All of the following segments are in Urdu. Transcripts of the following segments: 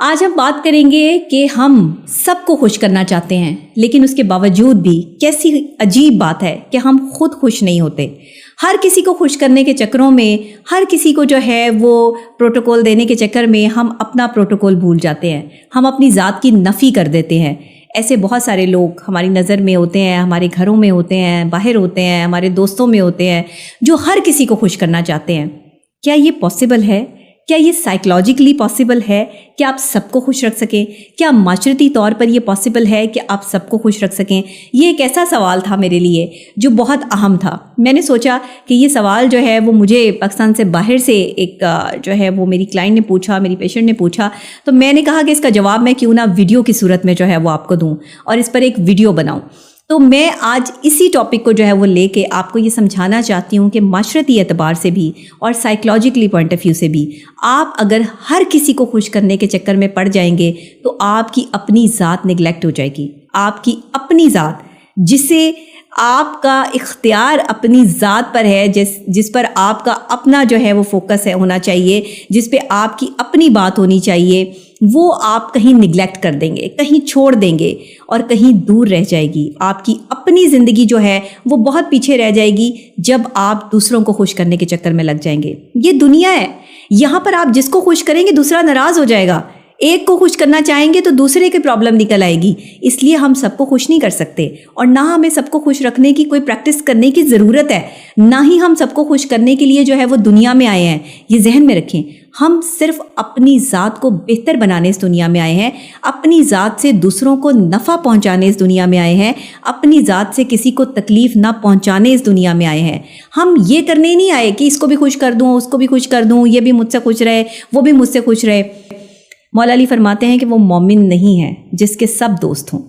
آج ہم بات کریں گے کہ ہم سب کو خوش کرنا چاہتے ہیں، لیکن اس کے باوجود بھی کیسی عجیب بات ہے کہ ہم خود خوش نہیں ہوتے۔ ہر کسی کو خوش کرنے کے چکروں میں، ہر کسی کو جو ہے وہ پروٹوکول دینے کے چکر میں ہم اپنا پروٹوکول بھول جاتے ہیں، ہم اپنی ذات کی نفی کر دیتے ہیں۔ ایسے بہت سارے لوگ ہماری نظر میں ہوتے ہیں، ہمارے گھروں میں ہوتے ہیں، باہر ہوتے ہیں، ہمارے دوستوں میں ہوتے ہیں، جو ہر کسی کو خوش کرنا چاہتے ہیں۔ کیا یہ پاسبل ہے؟ کیا یہ سائیکلوجیکلی پاسبل ہے کہ آپ سب کو خوش رکھ سکیں؟ کیا معاشرتی طور پر یہ پاسبل ہے کہ آپ سب کو خوش رکھ سکیں؟ یہ ایک ایسا سوال تھا میرے لیے جو بہت اہم تھا۔ میں نے سوچا کہ یہ سوال جو ہے وہ مجھے پاکستان سے باہر سے ایک جو ہے وہ میری کلائنٹ نے پوچھا، میری پیشنٹ نے پوچھا، تو میں نے کہا کہ اس کا جواب میں کیوں نہ ویڈیو کی صورت میں جو ہے وہ آپ کو دوں اور اس پر ایک ویڈیو بناؤں۔ تو میں آج اسی ٹاپک کو جو ہے وہ لے کے آپ کو یہ سمجھانا چاہتی ہوں کہ معاشرتی اعتبار سے بھی اور سائیکلوجیکلی پوائنٹ آف ویو سے بھی آپ اگر ہر کسی کو خوش کرنے کے چکر میں پڑ جائیں گے تو آپ کی اپنی ذات نگلیکٹ ہو جائے گی۔ آپ کی اپنی ذات، جسے آپ کا اختیار اپنی ذات پر ہے، جس پر آپ کا اپنا جو ہے وہ فوکس ہے ہونا چاہیے، جس پہ آپ کی اپنی بات ہونی چاہیے، وہ آپ کہیں نگلیکٹ کر دیں گے، کہیں چھوڑ دیں گے اور کہیں دور رہ جائے گی۔ آپ کی اپنی زندگی جو ہے وہ بہت پیچھے رہ جائے گی جب آپ دوسروں کو خوش کرنے کے چکر میں لگ جائیں گے۔ یہ دنیا ہے، یہاں پر آپ جس کو خوش کریں گے دوسرا ناراض ہو جائے گا۔ ایک کو خوش کرنا چاہیں گے تو دوسرے کی پرابلم نکل آئے گی۔ اس لیے ہم سب کو خوش نہیں کر سکتے، اور نہ ہمیں سب کو خوش رکھنے کی کوئی پریکٹس کرنے کی ضرورت ہے، نہ ہی ہم سب کو خوش کرنے کے لیے جو ہے وہ دنیا میں آئے ہیں۔ یہ ذہن میں رکھیں، ہم صرف اپنی ذات کو بہتر بنانے اس دنیا میں آئے ہیں، اپنی ذات سے دوسروں کو نفع پہنچانے اس دنیا میں آئے ہیں، اپنی ذات سے کسی کو تکلیف نہ پہنچانے اس دنیا میں آئے ہیں۔ ہم یہ کرنے نہیں آئے کہ اس کو بھی خوش کر دوں، اس کو بھی خوش کر دوں، یہ بھی مجھ سے خوش رہے، وہ بھی مجھ سے خوش رہے۔ مولا علی فرماتے ہیں کہ وہ مومن نہیں ہے جس کے سب دوست ہوں،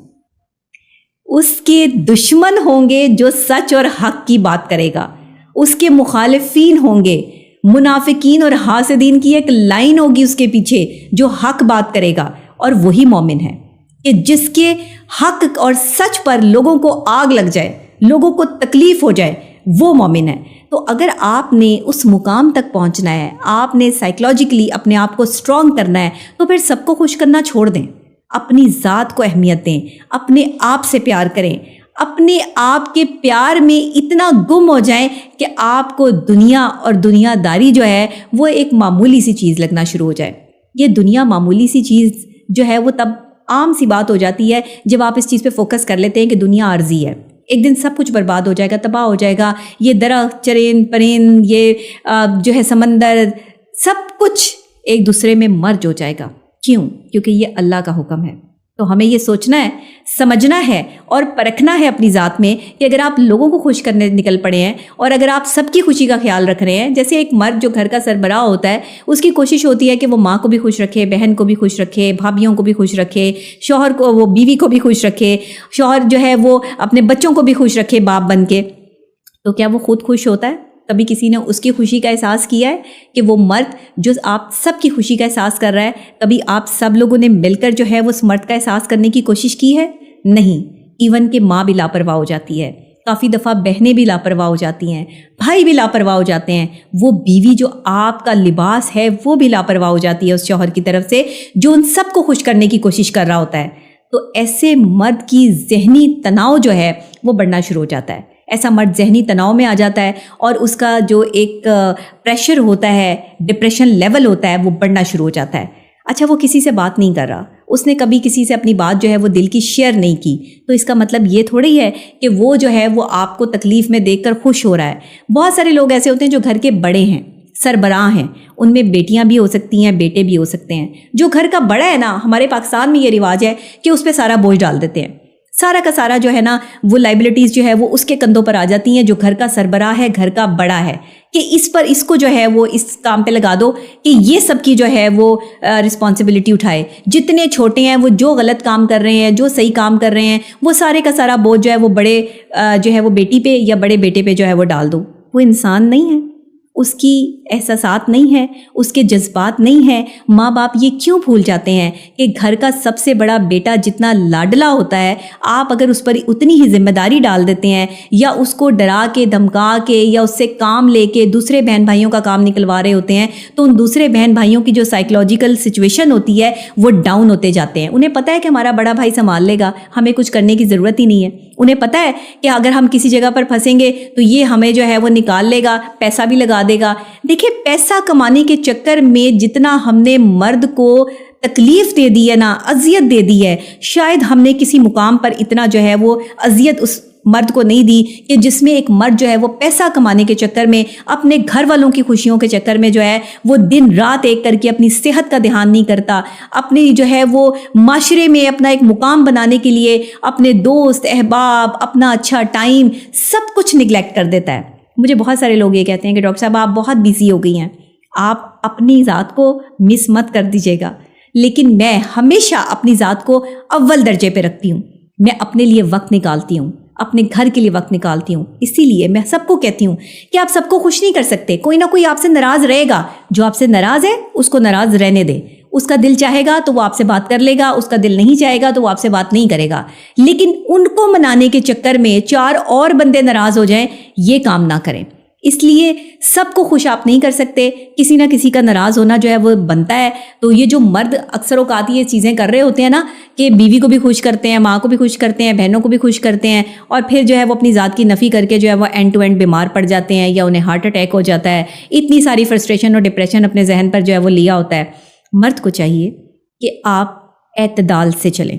اس کے دشمن ہوں گے جو سچ اور حق کی بات کرے گا، اس کے مخالفین ہوں گے منافقین اور حاسدین کی ایک لائن ہوگی اس کے پیچھے جو حق بات کرے گا، اور وہی مومن ہے کہ جس کے حق اور سچ پر لوگوں کو آگ لگ جائے، لوگوں کو تکلیف ہو جائے، وہ مومن ہے۔ تو اگر آپ نے اس مقام تک پہنچنا ہے، آپ نے سائیکلوجیکلی اپنے آپ کو اسٹرانگ کرنا ہے، تو پھر سب کو خوش کرنا چھوڑ دیں، اپنی ذات کو اہمیت دیں، اپنے آپ سے پیار کریں، اپنے آپ کے پیار میں اتنا گم ہو جائیں کہ آپ کو دنیا اور دنیا داری جو ہے وہ ایک معمولی سی چیز لگنا شروع ہو جائے۔ یہ دنیا معمولی سی چیز جو ہے وہ تب عام سی بات ہو جاتی ہے جب آپ اس چیز پہ فوکس کر لیتے ہیں کہ دنیا عارضی ہے، ایک دن سب کچھ برباد ہو جائے گا، تباہ ہو جائے گا، یہ درخت، چرند پرند، یہ جو ہے سمندر، سب کچھ ایک دوسرے میں مرج ہو جائے گا۔ کیوں؟ کیونکہ یہ اللہ کا حکم ہے۔ تو ہمیں یہ سوچنا ہے، سمجھنا ہے اور پرکھنا ہے اپنی ذات میں کہ اگر آپ لوگوں کو خوش کرنے نکل پڑے ہیں اور اگر آپ سب کی خوشی کا خیال رکھ رہے ہیں، جیسے ایک مرد جو گھر کا سربراہ ہوتا ہے، اس کی کوشش ہوتی ہے کہ وہ ماں کو بھی خوش رکھے، بہن کو بھی خوش رکھے، بھابھیوں کو بھی خوش رکھے، شوہر کو، وہ بیوی کو بھی خوش رکھے، شوہر جو ہے وہ اپنے بچوں کو بھی خوش رکھے باپ بن کے۔ تو کیا وہ خود خوش ہوتا ہے؟ کبھی کسی نے اس کی خوشی کا احساس کیا ہے کہ وہ مرد جو آپ سب کی خوشی کا احساس کر رہا ہے، کبھی آپ سب لوگوں نے مل کر جو ہے وہ اس مرد کا احساس کرنے کی کوشش کی ہے؟ نہیں۔ ایون کہ ماں بھی لاپرواہ ہو جاتی ہے، کافی دفعہ بہنیں بھی لاپرواہ ہو جاتی ہیں، بھائی بھی لاپرواہ ہو جاتے ہیں، وہ بیوی جو آپ کا لباس ہے وہ بھی لاپرواہ ہو جاتی ہے اس شوہر کی طرف سے جو ان سب کو خوش کرنے کی کوشش کر رہا ہوتا ہے۔ تو ایسے مرد کی ذہنی تناؤ جو ہے وہ بڑھنا شروع ہو جاتا ہے۔ ایسا مرد ذہنی تناؤ میں آ جاتا ہے اور اس کا جو ایک پریشر ہوتا ہے، ڈپریشن لیول ہوتا ہے، وہ بڑھنا شروع ہو جاتا ہے۔ اچھا، وہ کسی سے بات نہیں کر رہا، اس نے کبھی کسی سے اپنی بات جو ہے وہ دل کی شیئر نہیں کی، تو اس کا مطلب یہ تھوڑی ہے کہ وہ جو ہے وہ آپ کو تکلیف میں دیکھ کر خوش ہو رہا ہے۔ بہت سارے لوگ ایسے ہوتے ہیں جو گھر کے بڑے ہیں، سربراہ ہیں، ان میں بیٹیاں بھی ہو سکتی ہیں، بیٹے بھی ہو سکتے ہیں۔ جو گھر کا بڑا ہے نا، ہمارے پاکستان میں یہ رواج ہے کہ اس پہ سارا بوجھ ڈال دیتے ہیں، سارا کا سارا جو ہے نا وہ لائبلٹیز جو ہے وہ اس کے کندھوں پر آ جاتی ہیں، جو گھر کا سربراہ ہے، گھر کا بڑا ہے، کہ اس کو جو ہے وہ اس کام پہ لگا دو کہ یہ سب کی جو ہے وہ رسپانسبلٹی اٹھائے۔ جتنے چھوٹے ہیں وہ جو غلط کام کر رہے ہیں، جو صحیح کام کر رہے ہیں، وہ سارے کا سارا بوجھ جو ہے وہ بڑے جو ہے وہ بیٹی پہ یا بڑے بیٹے پہ جو ہے وہ ڈال دو۔ وہ انسان نہیں ہے، اس کی احساسات نہیں ہیں, اس کے جذبات نہیں ہیں. ماں باپ یہ کیوں بھول جاتے ہیں کہ گھر کا سب سے بڑا بیٹا جتنا لاڈلا ہوتا ہے, آپ اگر اس پر اتنی ہی ذمہ داری ڈال دیتے ہیں یا اس کو ڈرا کے دھمکا کے یا اس سے کام لے کے دوسرے بہن بھائیوں کا کام نکلوا رہے ہوتے ہیں, تو ان دوسرے بہن بھائیوں کی جو سائیکولوجیکل سچویشن ہوتی ہے وہ ڈاؤن ہوتے جاتے ہیں. انہیں پتہ ہے کہ ہمارا بڑا بھائی سنبھال لے گا, ہمیں کچھ کرنے کی ضرورت ہی نہیں ہے. انہیں پتہ ہے کہ اگر ہم کسی جگہ پر پھنسیں گے تو یہ ہمیں جو ہے وہ نکال لے گا, پیسہ بھی لگا دے گا. دیکھیں, پیسہ کمانے کے چکر میں جتنا ہم نے مرد کو تکلیف دے دی ہے نا, اذیت دے دی ہے, شاید ہم نے کسی مقام پر اتنا جو ہے وہ اذیت اس مرد کو نہیں دی کہ جس میں ایک مرد جو ہے وہ پیسہ کمانے کے چکر میں, اپنے گھر والوں کی خوشیوں کے چکر میں جو ہے وہ دن رات ایک کر کے اپنی صحت کا دھیان نہیں کرتا, اپنی جو ہے وہ معاشرے میں اپنا ایک مقام بنانے کے لیے اپنے دوست احباب, اپنا اچھا ٹائم, سب کچھ نگلیکٹ کر دیتا ہے. مجھے بہت سارے لوگ یہ کہتے ہیں کہ ڈاکٹر صاحب آپ بہت بیزی ہو گئی ہیں, آپ اپنی ذات کو مس مت کر دیجیے گا. لیکن میں ہمیشہ اپنی ذات کو اول درجے پہ رکھتی ہوں. میں اپنے لیے وقت نکالتی ہوں, اپنے گھر کے لیے وقت نکالتی ہوں. اسی لیے میں سب کو کہتی ہوں کہ آپ سب کو خوش نہیں کر سکتے, کوئی نہ کوئی آپ سے ناراض رہے گا. جو آپ سے ناراض ہے اس کو ناراض رہنے دے. اس کا دل چاہے گا تو وہ آپ سے بات کر لے گا, اس کا دل نہیں چاہے گا تو وہ آپ سے بات نہیں کرے گا. لیکن ان کو منانے کے چکر میں 4 اور بندے ناراض ہو جائیں, یہ کام نہ کریں. اس لیے سب کو خوش آپ نہیں کر سکتے, کسی نہ کسی کا ناراض ہونا جو ہے وہ بنتا ہے. تو یہ جو مرد اکثر اوقات یہ چیزیں کر رہے ہوتے ہیں نا کہ بیوی کو بھی خوش کرتے ہیں, ماں کو بھی خوش کرتے ہیں, بہنوں کو بھی خوش کرتے ہیں, اور پھر جو ہے وہ اپنی ذات کی نفی کر کے جو ہے وہ اینڈ ٹو اینڈ بیمار پڑ جاتے ہیں یا انہیں ہارٹ اٹیک ہو جاتا ہے. اتنی ساری فرسٹریشن اور ڈپریشن اپنے ذہن پر جو ہے وہ لیا ہوتا ہے. مرد کو چاہیے کہ آپ اعتدال سے چلیں,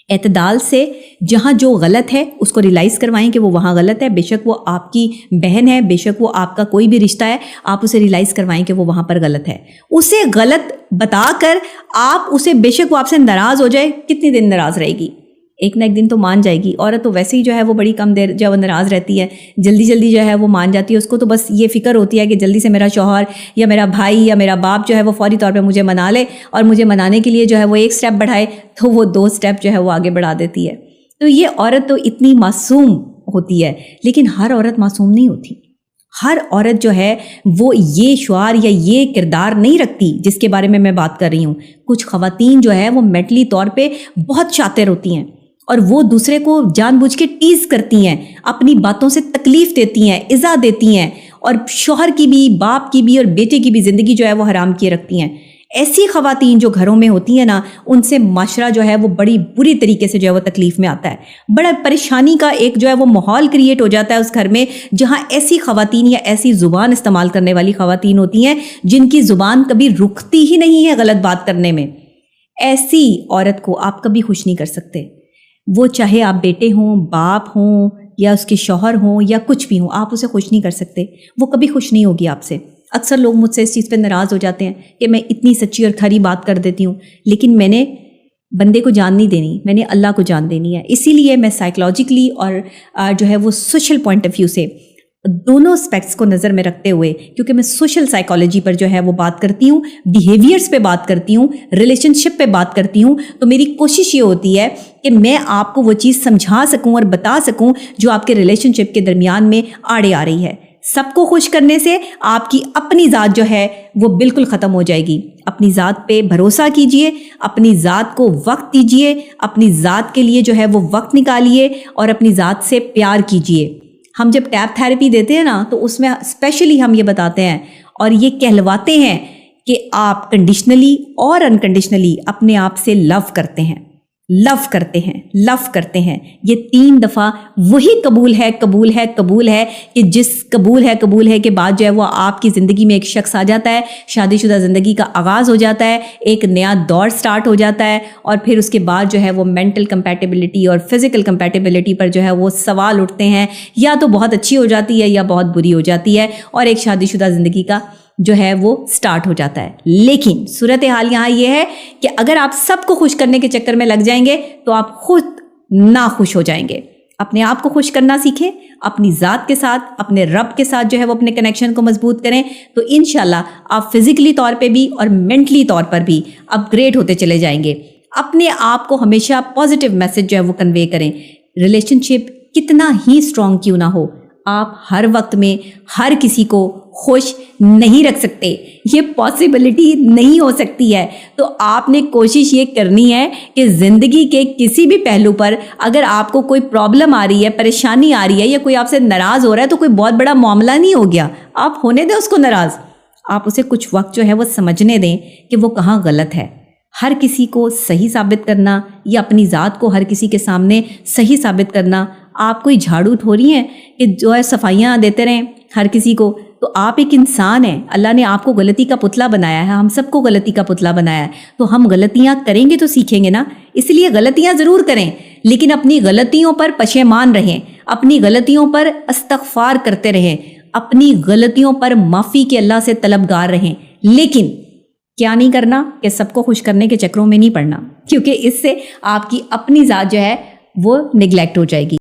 اعتدال سے جہاں جو غلط ہے اس کو ریلائز کروائیں کہ وہ وہاں غلط ہے. بے شک وہ آپ کی بہن ہے, بے شک وہ آپ کا کوئی بھی رشتہ ہے, آپ اسے ریلائز کروائیں کہ وہ وہاں پر غلط ہے. اسے غلط بتا کر آپ اسے, بے شک وہ آپ سے ناراض ہو جائے, کتنے دن ناراض رہے گی, ایک نہ ایک دن تو مان جائے گی. عورت تو ویسے ہی جو ہے وہ بڑی کم دیر جو ہے وہ ناراض رہتی ہے, جلدی جلدی جو ہے وہ مان جاتی ہے. اس کو تو بس یہ فکر ہوتی ہے کہ جلدی سے میرا شوہر یا میرا بھائی یا میرا باپ جو ہے وہ فوری طور پہ مجھے منا لے, اور مجھے منانے کے لیے جو ہے وہ ایک سٹیپ بڑھائے تو وہ 2 سٹیپ جو ہے وہ آگے بڑھا دیتی ہے. تو یہ عورت تو اتنی معصوم ہوتی ہے, لیکن ہر عورت معصوم نہیں ہوتی. ہر عورت جو ہے وہ یہ شعار یا یہ کردار نہیں رکھتی جس کے بارے میں میں بات کر رہی ہوں. کچھ خواتین جو ہے وہ مینٹلی طور پہ بہت شاطر ہوتی ہیں اور وہ دوسرے کو جان بوجھ کے ٹیز کرتی ہیں, اپنی باتوں سے تکلیف دیتی ہیں, ایذا دیتی ہیں, اور شوہر کی بھی, باپ کی بھی اور بیٹے کی بھی زندگی جو ہے وہ حرام کیے رکھتی ہیں. ایسی خواتین جو گھروں میں ہوتی ہیں نا, ان سے معاشرہ جو ہے وہ بڑی بری طریقے سے جو ہے وہ تکلیف میں آتا ہے. بڑا پریشانی کا ایک جو ہے وہ ماحول کریٹ ہو جاتا ہے اس گھر میں, جہاں ایسی خواتین یا ایسی زبان استعمال کرنے والی خواتین ہوتی ہیں جن کی زبان کبھی رکتی ہی نہیں ہے غلط بات کرنے میں. ایسی عورت کو آپ کبھی خوش نہیں کر سکتے. وہ چاہے آپ بیٹے ہوں, باپ ہوں, یا اس کے شوہر ہوں یا کچھ بھی ہوں, آپ اسے خوش نہیں کر سکتے. وہ کبھی خوش نہیں ہوگی آپ سے. اکثر لوگ مجھ سے اس چیز پہ ناراض ہو جاتے ہیں کہ میں اتنی سچی اور کھری بات کر دیتی ہوں, لیکن میں نے بندے کو جان نہیں دینی, میں نے اللہ کو جان دینی ہے. اسی لیے میں سائیکلوجیکلی اور جو ہے وہ سوشل پوائنٹ آف ویو سے دونوں اسپیکٹس کو نظر میں رکھتے ہوئے, کیونکہ میں سوشل سائیکالوجی پر جو ہے وہ بات کرتی ہوں, بیہیویئرس پہ بات کرتی ہوں, ریلیشن شپ پہ بات کرتی ہوں, تو میری کوشش یہ ہوتی ہے کہ میں آپ کو وہ چیز سمجھا سکوں اور بتا سکوں جو آپ کے ریلیشن شپ کے درمیان میں آڑے آ رہی ہے. سب کو خوش کرنے سے آپ کی اپنی ذات جو ہے وہ بالکل ختم ہو جائے گی. اپنی ذات پہ بھروسہ کیجئے, اپنی ذات کو وقت دیجئے, اپنی ذات کے لیے جو ہے وہ وقت نکالیے اور اپنی ذات سے پیار کیجئے. ہم جب ٹیپ تھیراپی دیتے ہیں نا تو اس میں اسپیشلی ہم یہ بتاتے ہیں اور یہ کہلواتے ہیں کہ آپ کنڈیشنلی اور انکنڈیشنلی اپنے آپ سے لو کرتے ہیں, لو کرتے ہیں, لو کرتے ہیں. یہ 3 دفعہ وہی قبول ہے, قبول ہے, قبول ہے کہ جس قبول ہے کے بعد جو ہے وہ آپ کی زندگی میں ایک شخص آ جاتا ہے, شادی شدہ زندگی کا آغاز ہو جاتا ہے, ایک نیا دور سٹارٹ ہو جاتا ہے, اور پھر اس کے بعد جو ہے وہ مینٹل کمپیٹیبلٹی اور فزیکل کمپیٹیبلٹی پر جو ہے وہ سوال اٹھتے ہیں, یا تو بہت اچھی ہو جاتی ہے یا بہت بری ہو جاتی ہے, اور ایک شادی شدہ زندگی کا جو ہے وہ سٹارٹ ہو جاتا ہے. لیکن صورتحال یہاں یہ ہے کہ اگر آپ سب کو خوش کرنے کے چکر میں لگ جائیں گے تو آپ خود ناخوش ہو جائیں گے. اپنے آپ کو خوش کرنا سیکھیں, اپنی ذات کے ساتھ, اپنے رب کے ساتھ جو ہے وہ اپنے کنیکشن کو مضبوط کریں, تو انشاءاللہ آپ فزیکلی طور پہ بھی اور مینٹلی طور پر بھی اپ گریڈ ہوتے چلے جائیں گے. اپنے آپ کو ہمیشہ پازیٹیو میسج جو ہے وہ کنوے کریں. ریلیشن شپ کتنا ہی اسٹرانگ کیوں نہ ہو, آپ ہر وقت میں ہر کسی کو خوش نہیں رکھ سکتے، یہ پاسبلٹی نہیں ہو سکتی ہے۔ تو آپ نے کوشش یہ کرنی ہے کہ زندگی کے کسی بھی پہلو پر اگر آپ کو کوئی پرابلم آ رہی ہے، پریشانی آ رہی ہے، یا کوئی آپ سے ناراض ہو رہا ہے، تو کوئی بہت بڑا معاملہ نہیں ہو گیا، آپ ہونے دیں اس کو ناراض، آپ اسے کچھ وقت جو ہے وہ سمجھنے دیں کہ وہ کہاں غلط ہے۔ ہر کسی کو صحیح ثابت کرنا یا اپنی ذات کو ہر کسی کے سامنے صحیح ثابت کرنا، آپ کوئی جھاڑو تھوڑی ہیں کہ جو ہے صفائیاں دیتے رہیں ہر کسی کو۔ تو آپ ایک انسان ہیں، اللہ نے آپ کو غلطی کا پتلا بنایا ہے، ہم سب کو غلطی کا پتلا بنایا ہے، تو ہم غلطیاں کریں گے تو سیکھیں گے نا۔ اس لیے غلطیاں ضرور کریں، لیکن اپنی غلطیوں پر پشیمان رہیں، اپنی غلطیوں پر استغفار کرتے رہیں، اپنی غلطیوں پر معافی کے اللہ سے طلبگار رہیں، لیکن کیا نہیں کرنا کہ سب کو خوش کرنے کے چکروں میں نہیں پڑنا، کیونکہ اس سے آپ کی اپنی ذات جو ہے وہ نگلیکٹ ہو جائے گی۔